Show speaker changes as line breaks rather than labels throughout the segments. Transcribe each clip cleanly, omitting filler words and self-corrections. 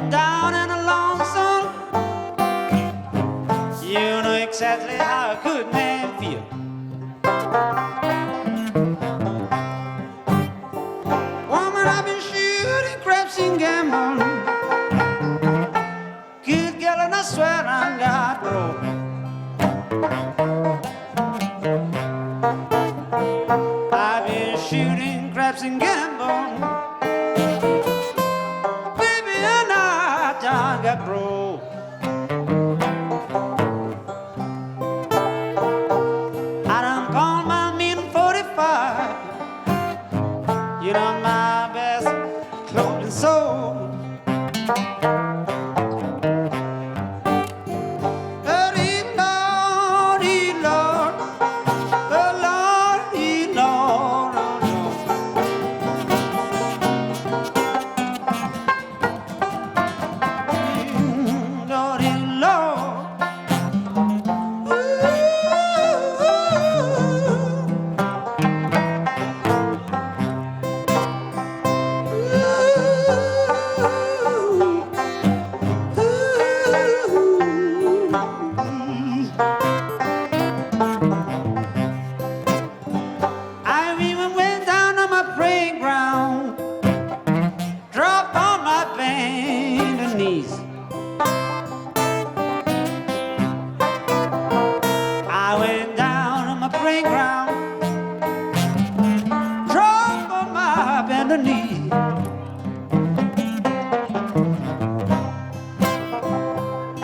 been down and a lonesome. You know exactly how a good man feels. Woman, I've been shooting craps and gambling. Good girl, and I swear I got broke. I've been shooting craps and gambling. Baby, and I got broke. I done pawned my mean 45. You know my best clothing soul.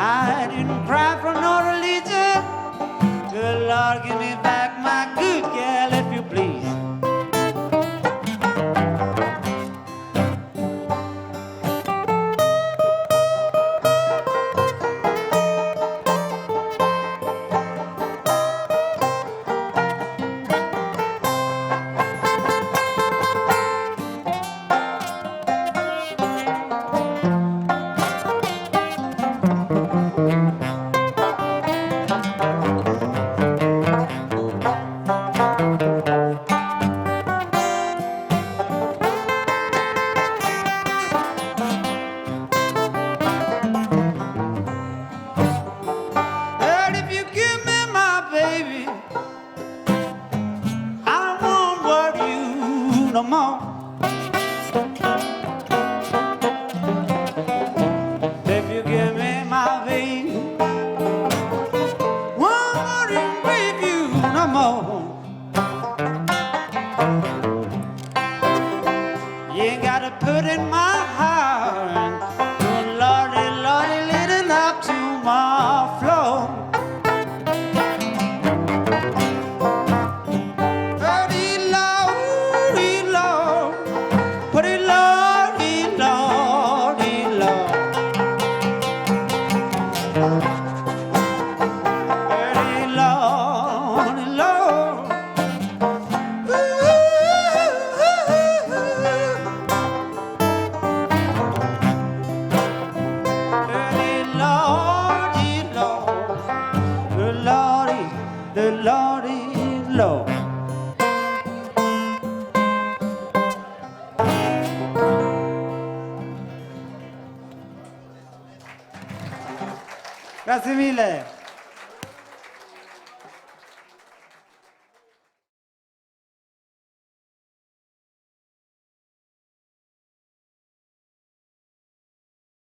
I didn't cry for no religion. Good Lord, give me back my good girl, if you please. No more. If you give me my baby, won't leave you no more. You ain't gotta put in my heart. Good Lordy, Lordy, leading up to my floor. Grazie mille.